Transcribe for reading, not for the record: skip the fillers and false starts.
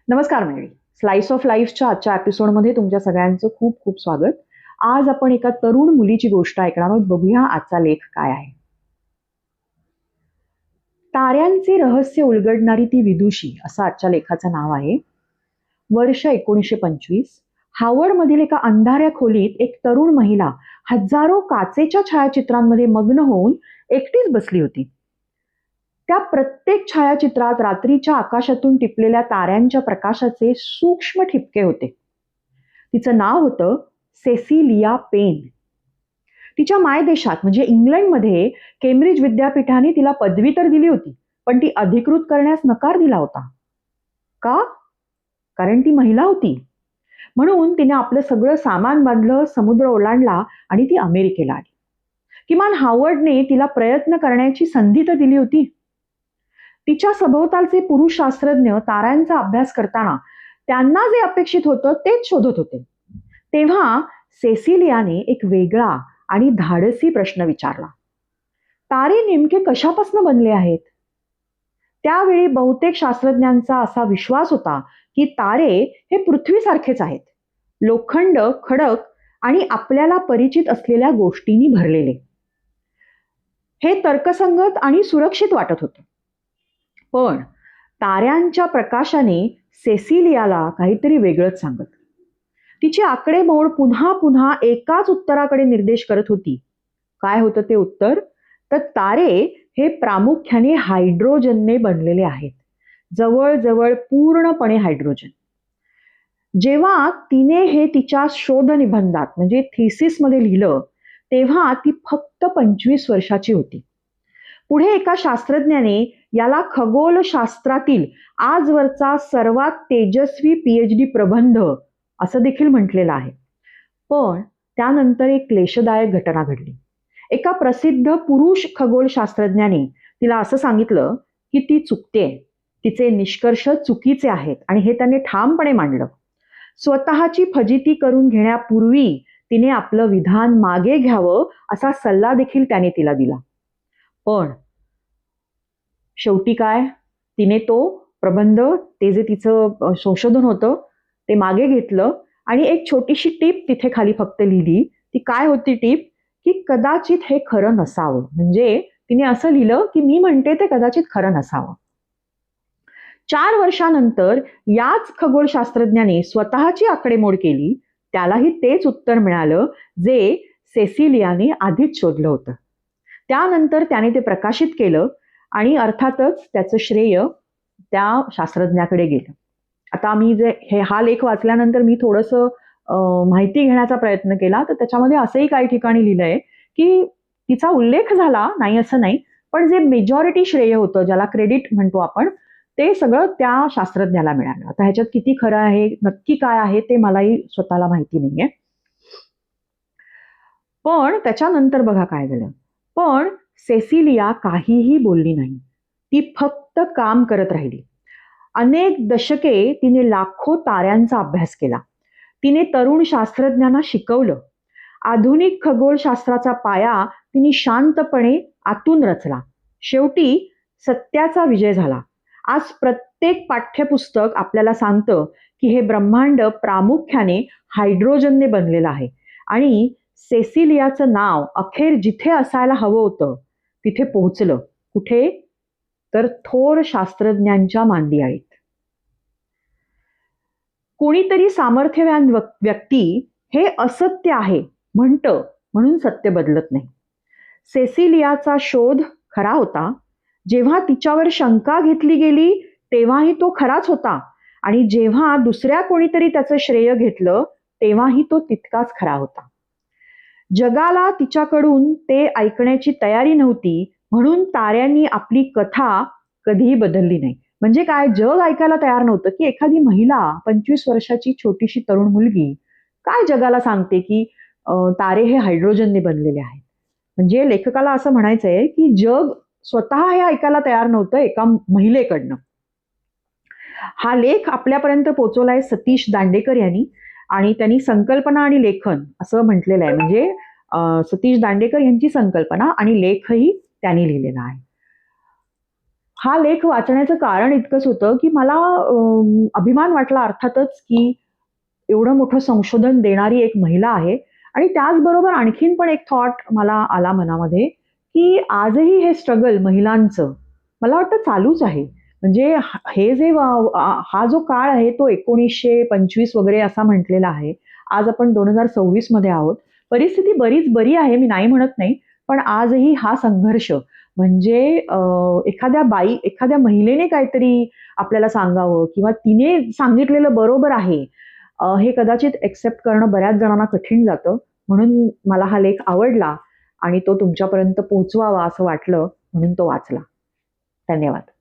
नमस्कार मंडळी. Slice of लाईफच्या आजच्या एपिसोडमध्ये तुमच्या सगळ्यांचं खूप खूप स्वागत. आज आपण एका तरुण मुलीची गोष्ट ऐकणार आहोत. बघूया आजचा लेख काय आहे. ताऱ्यांचे रहस्य उलगडणारी ती विदुषी असं आजच्या लेखाचं नाव आहे. वर्ष 1925. हार्वर्ड मधील एका अंधाऱ्या खोलीत एक तरुण महिला हजारो काचेच्या छायाचित्रांमध्ये मग्न होऊन एकटीच बसली होती. त्या प्रत्येक छायाचित्रात रात्रीच्या आकाशातून टिपलेल्या ताऱ्यांच्या प्रकाशाचे सूक्ष्म ठिपके होते. तिचं नाव होतं सेसिलिया पेन. तिच्या मायदेशात म्हणजे इंग्लंडमध्ये केम्ब्रिज विद्यापीठाने तिला पदवी तर दिली होती, पण ती अधिकृत करण्यास नकार दिला होता. का? कारण ती महिला होती. म्हणून तिने आपलं सगळं सामान बांधलं, समुद्र ओलांडला आणि ती अमेरिकेला आली. किमान हार्वर्डने तिला प्रयत्न करण्याची संधी तर दिली होती. तिच्या सभोवतालचे पुरुष शास्त्रज्ञ ताऱ्यांचा अभ्यास करताना त्यांना जे अपेक्षित होतं तेच शोधत होते. तेव्हा सेसिलियाने एक वेगळा आणि धाडसी प्रश्न विचारला. तारे नेमके कशापासून बनले आहेत? त्यावेळी बहुतेक शास्त्रज्ञांचा असा विश्वास होता की तारे हे पृथ्वीसारखेच आहेत, लोखंड, खडक आणि आपल्याला परिचित असलेल्या गोष्टींनी भरलेले. हे तर्कसंगत आणि सुरक्षित वाटत होतं. पण ताऱ्यांच्या प्रकाशाने सेसिलियाला काहीतरी वेगळंच सांगत. तिची आकडेमोड पुन्हा पुन्हा एकाच उत्तराकडे निर्देश करत होती. काय होतं ते उत्तर? तर तारे हे प्रामुख्याने हायड्रोजनने बनलेले आहेत, जवळजवळ पूर्णपणे हायड्रोजन. जेव्हा तिने हे तिच्या शोध निबंधात म्हणजे थिसिसमध्ये लिहिलं तेव्हा ती फक्त 25 वर्षाची होती. पुढे एका शास्त्रज्ञाने याला खगोलशास्त्रातील आजवरचा सर्वात तेजस्वी PhD प्रबंध असं देखील म्हटलेलं आहे. पण त्यानंतर एक क्लेशदायक घटना घडली. एका प्रसिद्ध पुरुष खगोलशास्त्रज्ञाने तिला असं सांगितलं की ती चुकतेय, तिचे निष्कर्ष चुकीचे आहेत आणि हे त्याने ठामपणे मांडलं. स्वतःची फजिती करून घेण्यापूर्वी तिने आपलं विधान मागे घ्यावं असा सल्ला देखील त्याने तिला दिला. पण शेवटी काय, तिने तो प्रबंध, ते जे तिचं संशोधन होतं ते मागे घेतलं आणि एक छोटीशी टीप तिथे खाली फक्त लिहिली. ती काय होती टीप? की कदाचित हे खरं नसावं. म्हणजे तिने असं लिहिलं की मी म्हणते ते कदाचित खरं नसावं. 4 वर्षानंतर याच खगोलशास्त्रज्ञाने स्वतःची आकडेमोड केली. त्यालाही तेच उत्तर मिळालं जे सेसिलियाने आधीच शोधलं होतं. त्यानंतर त्याने ते प्रकाशित केलं आणि अर्थातच त्याचं श्रेय त्या शास्त्रज्ञाकडे गेलं. आता मी हा लेख वाचल्यानंतर मी थोडंसं माहिती घेण्याचा प्रयत्न केला, तर त्याच्यामध्ये असंही काही ठिकाणी लिहिलंय की तिचा उल्लेख झाला नाही असं नाही, पण जे मेजॉरिटी श्रेय होतं, ज्याला क्रेडिट म्हणतो आपण, ते सगळं त्या शास्त्रज्ञाला मिळालं. आता ह्याच्यात किती खरं आहे, नक्की काय आहे ते मलाही स्वतःला माहिती नाहीये. पण त्याच्यानंतर बघा काय झालं. पण सेसिलिया काहीही बोलली नाही. ती फक्त काम करत राहिली. अनेक दशके तिने लाखो ताऱ्यांचा अभ्यास केला. तिने तरुण शास्त्रज्ञांना शिकवलं. आधुनिक खगोलशास्त्राचा पाया तिने शांतपणे आतून रचला. शेवटी सत्याचा विजय झाला. आज प्रत्येक पाठ्यपुस्तक आपल्याला सांगतं की हे ब्रह्मांड प्रामुख्याने हायड्रोजनने बनलेलं आहे आणि सेसिलियाचं नाव अखेर जिथे असायला हवं होतं तिथे पोहोचलं. कुठे? तर थोर शास्त्रज्ञांच्या मांदियाळीत. कोणीतरी सामर्थ्यवान व्यक्ती हे असत्य आहे म्हणतं म्हणून सत्य बदलत नाही. सेसिलियाचा शोध खरा होता. जेव्हा तिच्यावर शंका घेतली गेली तेव्हाही तो खराच होता आणि जेव्हा दुसऱ्या कोणीतरी त्याचं श्रेय घेतलं तेव्हाही तो तितकाच खरा होता. जगाला तिच्याकडून ते ऐकण्याची तयारी नव्हती, म्हणून ताऱ्यांनी आपली कथा कधीही बदलली नाही. म्हणजे काय, जग ऐकायला तयार नव्हतं की एखादी महिला 25 वर्षाची छोटीशी तरुण मुलगी काय जगाला सांगते की तारे हे हायड्रोजनने बनलेले आहेत. म्हणजे लेखकाला असं म्हणायचंय की जग स्वतः हे ऐकायला तयार नव्हतं एका महिलेकडनं. हा लेख आपल्यापर्यंत पोहोचवलाय सतीश दांडेकर यांनी आणि त्यांनी संकल्पना आणि लेखन असं म्हटलेलं आहे. म्हणजे सतीश दांडेकर यांची संकल्पना आणि लेखही त्यांनी लिहिलेला आहे. हा लेख वाचण्याचं कारण इतकंच होतं की मला अभिमान वाटला अर्थातच की एवढं मोठं संशोधन देणारी एक महिला आहे. आणि त्याचबरोबर आणखीन पण एक थॉट मला आला मनामध्ये, की आजही हे स्ट्रगल महिलांचं मला वाटतं चालूच आहे. म्हणजे हे जे हा जो काळ आहे तो 1925 वगैरे असा म्हटलेला आहे. आज आपण 2026 मध्ये आहोत. परिस्थिती बरीच बरी आहे, मी नाही म्हणत नाही. पण आजही हा संघर्ष म्हणजे एखाद्या महिलेने काहीतरी आपल्याला सांगावं किंवा तिने सांगितलेलं बरोबर आहे, हे कदाचित एक्सेप्ट करणं बऱ्याच जणांना कठीण जातं. म्हणून मला हा लेख आवडला आणि तो तुमच्यापर्यंत पोहोचवावा असं वाटलं म्हणून तो वाचला. धन्यवाद.